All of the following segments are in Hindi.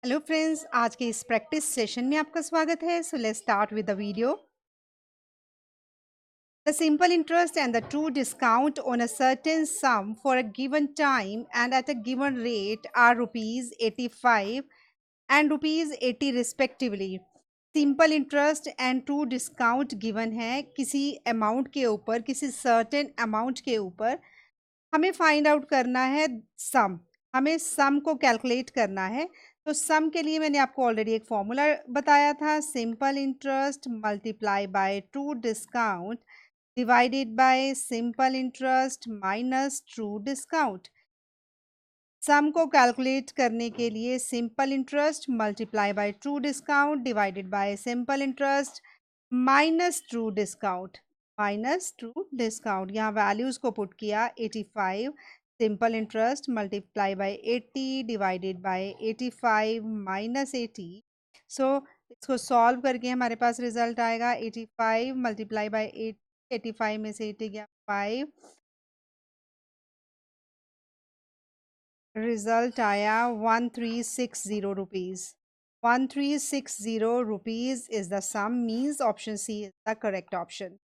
हेलो फ्रेंड्स, आज के इस प्रैक्टिस सेशन में आपका स्वागत है। So let's start with the video. The simple interest and the true discount on a certain sum for a given time and at a given rate are rupees 85 and rupees 80 respectively. Simple interest and true discount given है किसी अमाउंट के ऊपर, किसी सर्टेन अमाउंट के ऊपर। हमें फाइंड आउट करना है सम। हमें सम को कैलकुलेट करना है। तो सम के लिए मैंने आपको ऑलरेडी एक फॉर्मूला बताया था, simple interest multiply by true discount divided by simple interest minus true discount. Sum को कैलकुलेट करने के लिए simple interest multiply by true discount divided by simple interest minus true discount. यहाँ वैल्यूज को पुट किया 85 simple interest multiply by 80 divided by 85 minus 80। So इसको सॉल्व करके हमारे पास रिजल्ट आएगा 85 मल्टीप्लाई बाय 80। 85 में से 80 गया 5, रिजल्ट आया 1360 rupees. 1360 rupees is the sum, means option C is the correct option.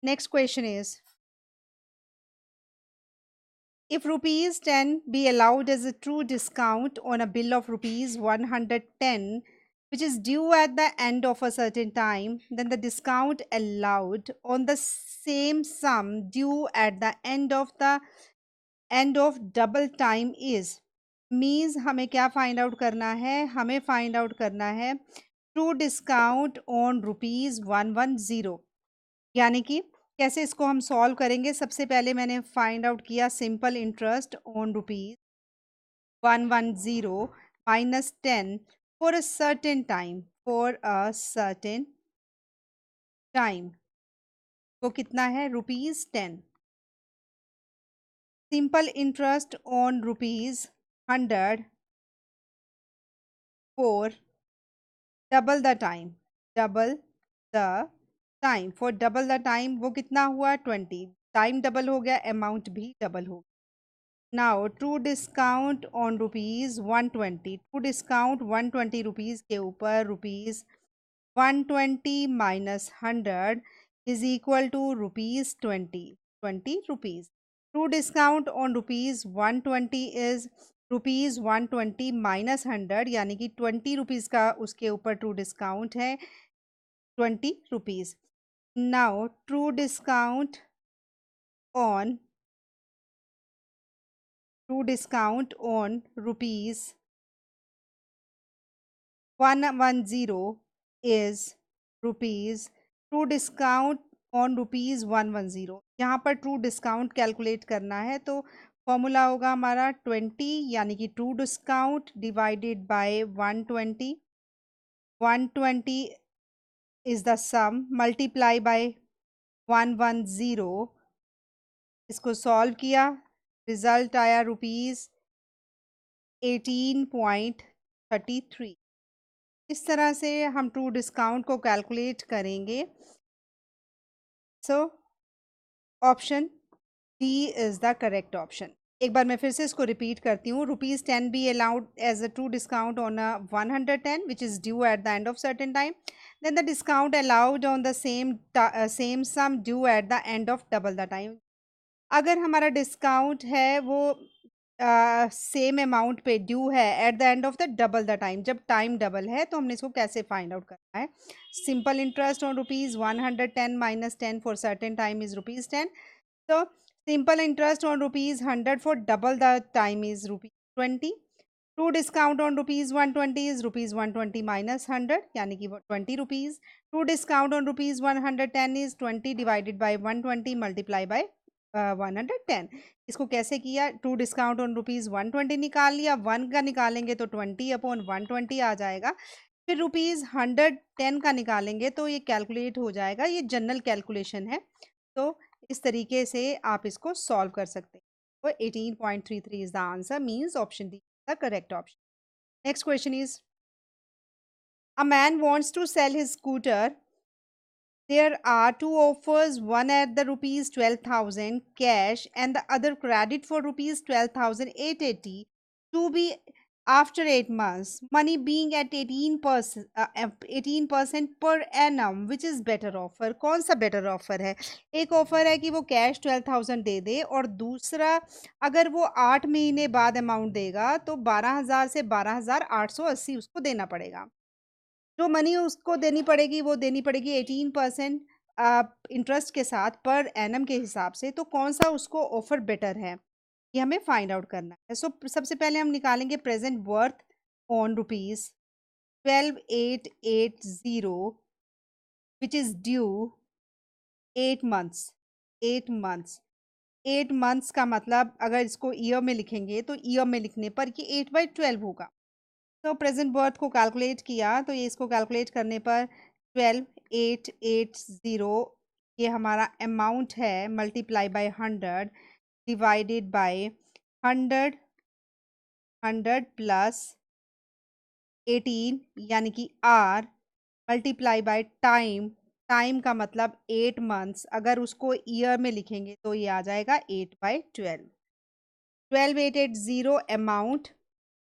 Next question is, if rupees 10 be allowed as a true discount on a bill of rupees 110 which is due at the end of a certain time, then the discount allowed on the same sum due at the end of double time is, means हमें क्या फाइंड आउट करना है? हमें फाइंड आउट करना है ट्रू डिस्काउंट ऑन रुपीज 110। यानी कि कैसे इसको हम सॉल्व करेंगे? सबसे पहले मैंने फाइंड आउट किया simple interest on rupees 110 minus 10 for a certain time. वो कितना है? Rupees 10। Simple interest on rupees 100 for double the time for double the time. वो कितना हुआ? 20। टाइम डबल हो गया, अमाउंट भी डबल हो गया। Now true discount on rupees 120। True discount 120 rupees के ऊपर rupees 120 minus 100 is equal to rupees 20 rupees. True discount on rupees 120 is rupees 120 minus 100, यानी कि 20 रुपीज का उसके ऊपर ट्रू डिस्काउंट है 20 rupees. Now, true discount on rupees 110 is rupees true discount on rupees 110। यहाँ पर ट्रू डिस्काउंट कैलकुलेट करना है तो फॉर्मूला होगा हमारा 20, यानी कि true discount divided bye 120। 120 is the sum, multiply by 110। इसको सॉल्व किया, रिजल्ट आया रुपीज 18.33। इस तरह से हम ट्रू डिस्काउंट को कैलकुलेट करेंगे। So option D is the correct option. एक बार मैं फिर से इसको रिपीट करती हूँ। Rupees 10 be allowed as a true discount on 110 which is due at the end of certain time, then the discount allowed on the same sum due at the end of double the time। अगर हमारा डिस्काउंट है वो सेम अमाउंट पे ड्यू है eight the end of the double the time, जब टाइम डबल है तो हमने इसको कैसे फाइंड आउट करना है? Simple interest on rupees 110 minus 10 for certain time is rupees 10। तो simple interest on rupees 100 for double the time is rupees 20। True discount on rupees 120 is rupees 120 minus 100, यानी कि 20 rupees. True discount on rupees 110 is 20 divided by 120 multiply by 110। इसको कैसे किया? टू डिस्काउंट ऑन रुपीज 120 निकाल लिया, 1 का निकालेंगे तो 20/120 आ जाएगा। फिर रुपीज 110 का निकालेंगे तो ये कैलकुलेट हो जाएगा। ये जनरल कैलकुलेशन है, तो इस तरीके से आप इसको सॉल्व कर सकते हैं। तो 18.33 is the answer, means option D the correct option. Next question is, a man wants to sell his scooter. There are two offers, one at the rupees 12,000 cash and the other credit for rupees 12,880 to be after 8 months, money being at 18% per annum, which is better offer? कौन सा better offer है? एक ऑफर है कि वो कैश 12,000 दे दे, और दूसरा अगर वो 8 महीने बाद अमाउंट देगा तो 12,000 से 12,880 उसको देना पड़ेगा। जो मनी उसको देनी पड़ेगी वो देनी पड़ेगी 18% इंटरेस्ट के साथ पर एनम के हिसाब से। तो कौन सा उसको ऑफर बेटर है, ये हमें फाइंड आउट करना है। सो सबसे पहले हम निकालेंगे present worth on rupees 12,880 which is due 8 months. 8 months, 8 months का मतलब अगर इसको ईयर में लिखेंगे तो ईयर में लिखने पर ये 8/12 होगा। तो प्रेजेंट बर्थ को कैलकुलेट किया तो ये इसको कैलकुलेट करने पर 12,880 ये हमारा अमाउंट है, multiply by 100 divided by 100, 100 plus 18 यानी कि R, multiply by time. Time का मतलब 8 मंथ्स, अगर उसको ईयर में लिखेंगे तो ये आ जाएगा 8/12। 12,880 amount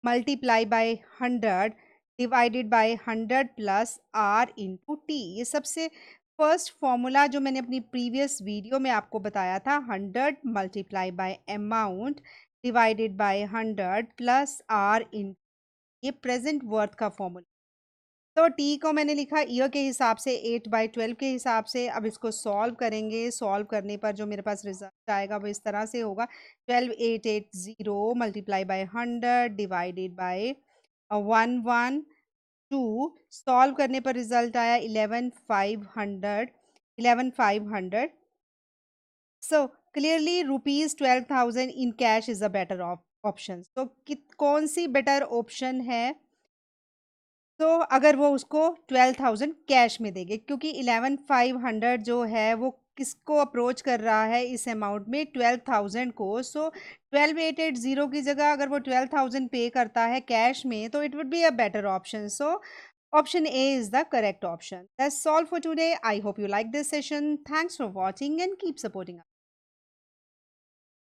multiply by 100 divided by 100 plus R into T. ये सबसे फर्स्ट फॉर्मूला जो मैंने अपनी प्रीवियस वीडियो में आपको बताया था, 100 multiply by amount divided by 100 plus R in, ये प्रेजेंट वर्थ का फॉर्मूला। तो टी को मैंने लिखा ईयर के हिसाब से 8/12 के हिसाब से। अब इसको सॉल्व करेंगे, सॉल्व करने पर जो मेरे पास रिजल्ट आएगा वो इस तरह से होगा, 12,880 multiply by 100 divided bye 112। Solve करने पर रिजल्ट आया 11,500, 11,500। So clearly rupees 12,000 in cash is a better option. तो कौन सी बेटर ऑप्शन है? तो अगर वो उसको 12,000 कैश में देंगे, क्योंकि 11,500 जो है वो किसको अप्रोच कर रहा है इस अमाउंट में, 12,000 को। सो 12,880 की जगह अगर वो 12,000 पे करता है कैश में तो it would be a better option. So option A is the correct option. That's all for today. I hope you like this session. Thanks for watching and keep supporting.